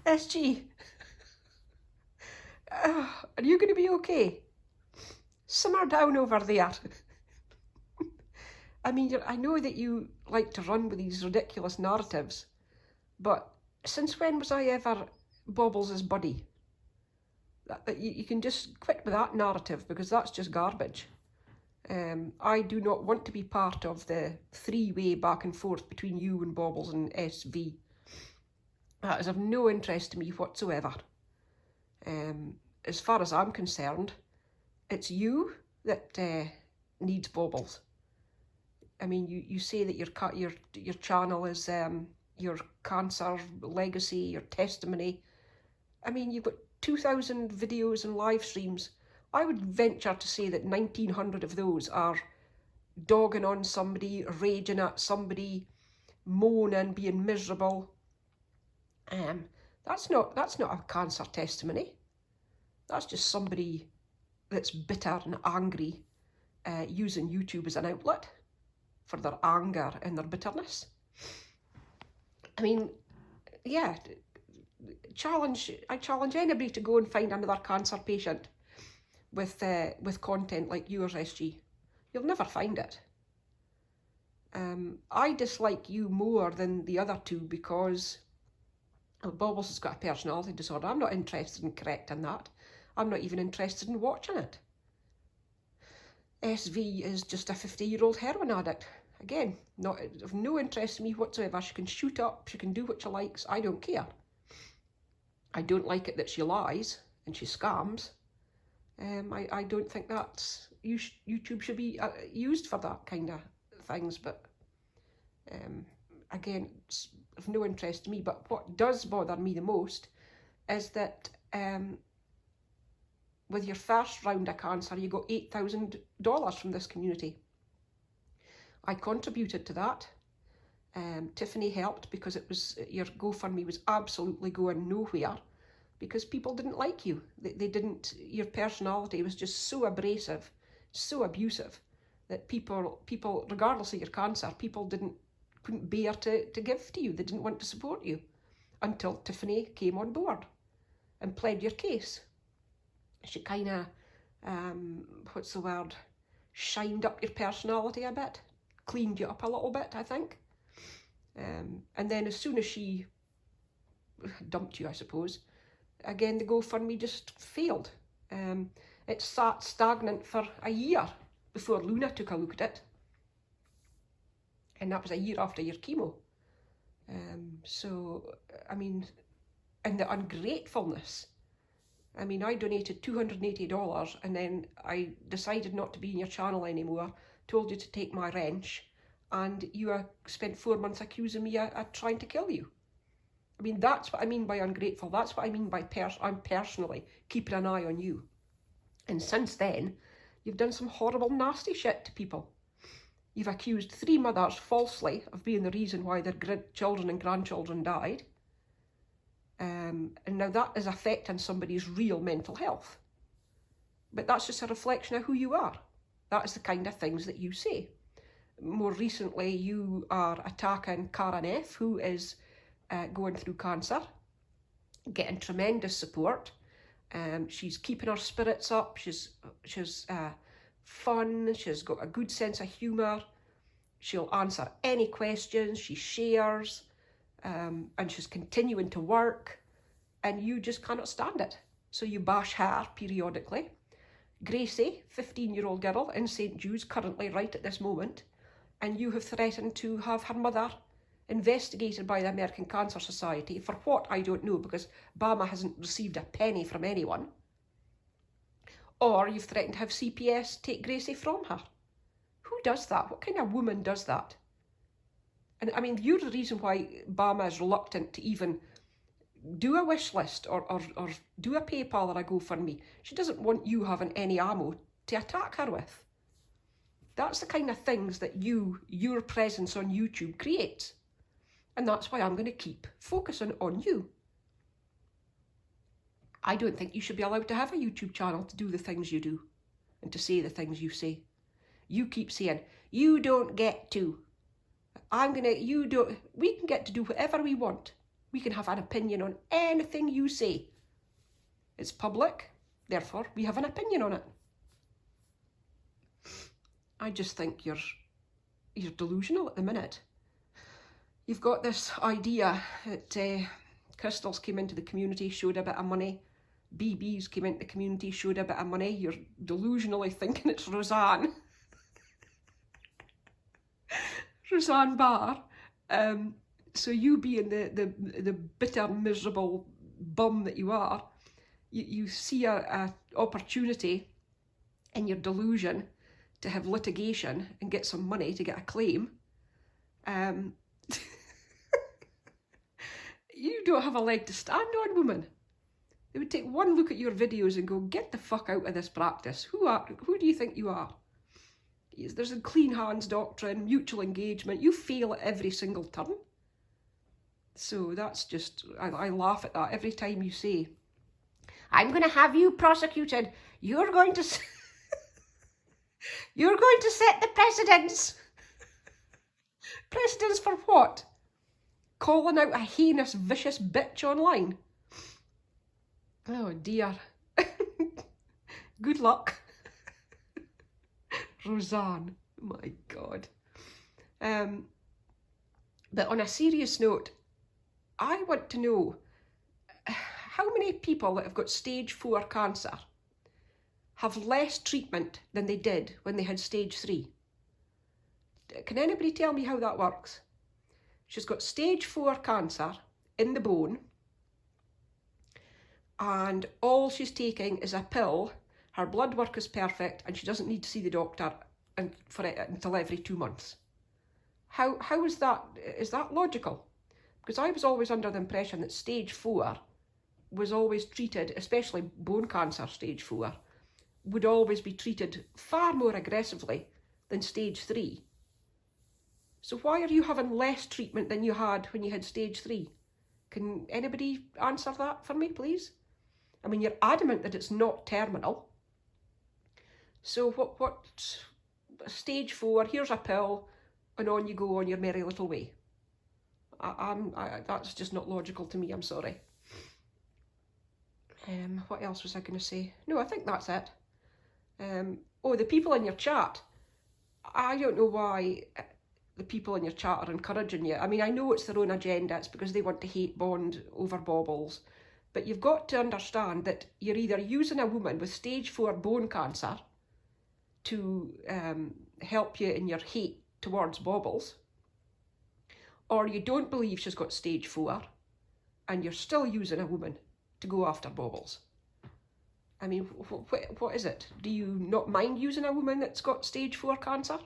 SG, are you going to be okay? Simmer down over there. I mean, I know that you like to run with these ridiculous narratives, but since when was I ever Bobbles' buddy? You can just quit with that narrative because that's just garbage. I do not want to be part of the three-way back and forth between you and Bobbles and SV. That is of no interest to me whatsoever. As far as I'm concerned, it's you that needs Bobbles. I mean, you say that your channel is your cancer legacy, your testimony. I mean, you've got 2,000 videos and live streams. I would venture to say that 1,900 of those are dogging on somebody, raging at somebody, moaning, being miserable. That's not a cancer testimony. That's just somebody that's bitter and angry, using YouTube as an outlet for their anger and their bitterness. I mean, yeah, I challenge anybody to go and find another cancer patient with content like yours, SG. You'll never find it. I dislike you more than the other two because Bobbles has got a personality disorder. I'm not interested in correcting that. I'm not even interested in watching it. SV is just a 50-year-old heroin addict. Again, not of no interest to me whatsoever. She can shoot up, she can do what she likes. I don't care. I don't like it that she lies and she scams. I don't think that YouTube should be used for that kind of things. But again, it's of no interest to me. But what does bother me the most is that with your first round of cancer, you got $8,000 from this community. I contributed to that. Tiffany helped because it was your GoFundMe was absolutely going nowhere because people didn't like you. They didn't. Your personality was just so abrasive, so abusive that people, regardless of your cancer, people couldn't bear to give to you. They didn't want to support you until Tiffany came on board and pled your case. She kind of, what's the word, shined up your personality a bit, cleaned you up a little bit, I think. And then as soon as she dumped you, I suppose, again, the GoFundMe just failed. It sat stagnant for a year before Luna took a look at it. And that was a year after your chemo. So, I mean, and the ungratefulness. I mean, I donated $280 and then I decided not to be in your channel anymore, told you to take my wrench, and you spent 4 months accusing me of trying to kill you. I mean, that's what I mean by ungrateful. That's what I mean by I'm personally keeping an eye on you. And since then, you've done some horrible, nasty shit to people. You've accused 3 mothers falsely of being the reason why their children and grandchildren died. And now that is affecting somebody's real mental health. But that's just a reflection of who you are. That is the kind of things that you say. More recently, you are attacking Karen F, who is going through cancer, getting tremendous support. She's keeping her spirits up. She's fun. She's got a good sense of humour. She'll answer any questions. She shares. And she's continuing to work, and you just cannot stand it. So you bash her periodically. Gracie, 15-year-old girl in St. Jude's, currently right at this moment, and you have threatened to have her mother investigated by the American Cancer Society for what, I don't know, because Bama hasn't received a penny from anyone. Or you've threatened to have CPS take Gracie from her. Who does that? What kind of woman does that? And I mean, you're the reason why Bama is reluctant to even do a wish list or do a PayPal or a GoFundMe. She doesn't want you having any ammo to attack her with. That's the kind of things that your presence on YouTube creates. And that's why I'm going to keep focusing on you. I don't think you should be allowed to have a YouTube channel to do the things you do and to say the things you say. You keep saying, you don't get to. We can get to do whatever we want. We can have an opinion on anything you say. It's public, therefore we have an opinion on it. I just think you're delusional at the minute. You've got this idea that crystals came into the community, showed a bit of money. BBs came into the community, showed a bit of money. You're delusionally thinking it's Roseanne. Roseanne Barr. So you being the bitter, miserable bum that you are, you see a opportunity in your delusion to have litigation and get some money to get a claim. You don't have a leg to stand on, woman. They would take one look at your videos and go, get the fuck out of this practice. Who do you think you are? There's a clean hands doctrine, mutual engagement. You fail at every single turn. So that's just, I laugh at that every time you say, I'm going to have you prosecuted. You're going to set the precedents. Precedents for what? Calling out a heinous, vicious bitch online. Oh dear. Good luck. Roseanne. My God. But on a serious note, I want to know how many people that have got stage 4 cancer have less treatment than they did when they had stage 3? Can anybody tell me how that works? She's got stage 4 cancer in the bone, and all she's taking is a pill. Her blood work is perfect, and she doesn't need to see the doctor until every 2 months. How is that? Is that logical? Because I was always under the impression that stage 4 was always treated, especially bone cancer stage 4, would always be treated far more aggressively than stage 3. So why are you having less treatment than you had when you had stage 3? Can anybody answer that for me, please? I mean, you're adamant that it's not terminal. So what stage 4, here's a pill, and on you go on your merry little way. That's just not logical to me, I'm sorry. What else was I going to say? No, I think that's it. Oh, the people in your chat. I don't know why the people in your chat are encouraging you. I mean, I know it's their own agenda. It's because they want to hate Bond over baubles. But you've got to understand that you're either using a woman with stage 4 bone cancer to help you in your hate towards baubles, or you don't believe she's got stage 4 and you're still using a woman to go after baubles. I mean, what is it? Do you not mind using a woman that's got stage 4 cancer?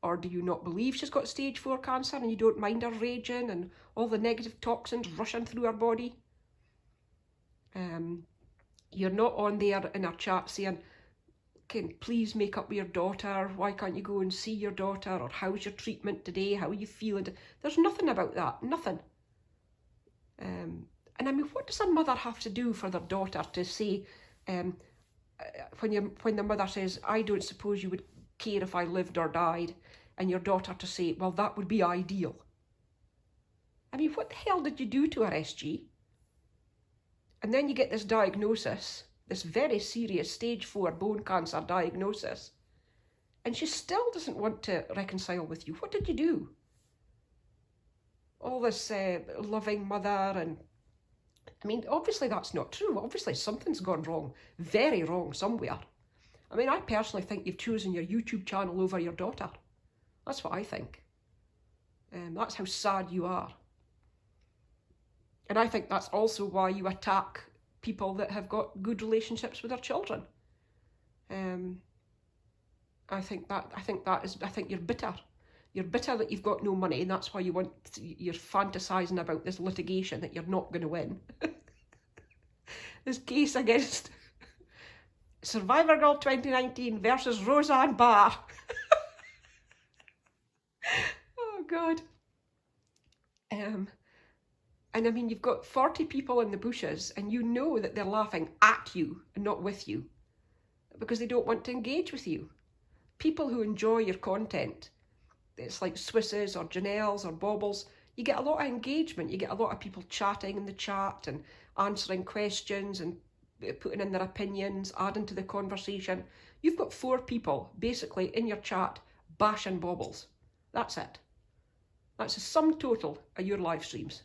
Or do you not believe she's got stage 4 cancer and you don't mind her raging and all the negative toxins rushing through her body? You're not on there in our chat saying, can please make up with your daughter? Why can't you go and see your daughter? Or how's your treatment today? How are you feeling? There's nothing about that, nothing. And I mean, what does a mother have to do for their daughter to say, when the mother says, I don't suppose you would care if I lived or died, and your daughter to say, well, that would be ideal. I mean, what the hell did you do to her, SG? And then you get this diagnosis, this very serious stage 4 bone cancer diagnosis, and she still doesn't want to reconcile with you. What did you do? All this loving mother, and I mean, obviously that's not true. Obviously something's gone wrong, very wrong somewhere. I mean, I personally think you've chosen your YouTube channel over your daughter. That's what I think. That's how sad you are. And I think that's also why you attack people that have got good relationships with their children. I think you're bitter. You're bitter that you've got no money, and that's why you're fantasizing about this litigation that you're not going to win. This case against Survivor Girl 2019 versus Roseanne Barr. Oh God. And I mean, you've got 40 people in the bushes, and you know that they're laughing at you and not with you, because they don't want to engage with you. People who enjoy your content, it's like Swisses or Janelles or Baubles, you get a lot of engagement. You get a lot of people chatting in the chat and answering questions and putting in their opinions, adding to the conversation. You've got 4 people basically in your chat bashing baubles. That's it. That's the sum total of your live streams.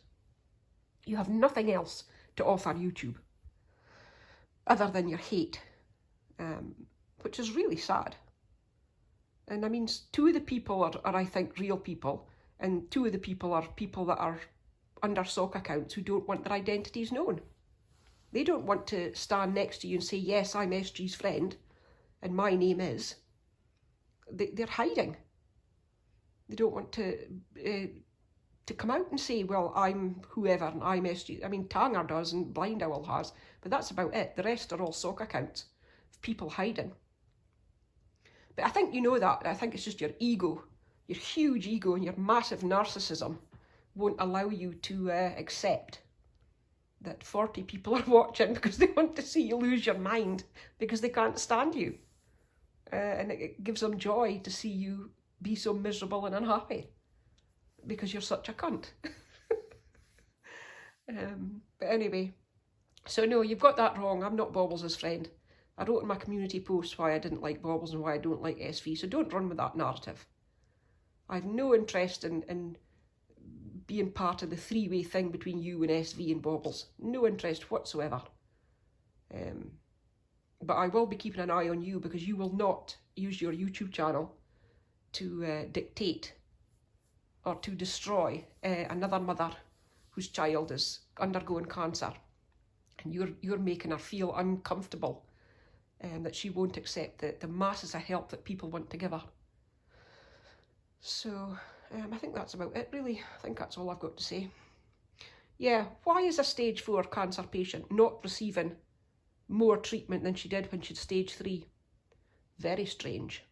You have nothing else to offer YouTube other than your hate, which is really sad. And I mean, 2 of the people are I think, real people, and 2 of the people are people that are under sock accounts who don't want their identities known. They don't want to stand next to you and say, yes, I'm SG's friend, and my name is. They're hiding. They don't want to come out and say, well, I'm whoever, and I'm SG. I mean, Tanger does, and Blind Owl has, but that's about it. The rest are all sock accounts of people hiding. But I think you know that. I think it's just your ego, your huge ego and your massive narcissism won't allow you to accept that 40 people are watching because they want to see you lose your mind because they can't stand you. And it gives them joy to see you be so miserable and unhappy because you're such a cunt. But anyway, so no, you've got that wrong. I'm not Baubles' friend. I wrote in my community post why I didn't like Baubles and why I don't like SV, so don't run with that narrative. I have no interest in being part of the 3-way thing between you and SV and Baubles. No interest whatsoever. But I will be keeping an eye on you because you will not use your YouTube channel to dictate or to destroy another mother whose child is undergoing cancer. And you're making her feel uncomfortable and that she won't accept the masses of help that people want to give her. So I think that's about it, really. I think that's all I've got to say. Yeah, why is a stage 4 cancer patient not receiving more treatment than she did when she'd stage 3? Very strange.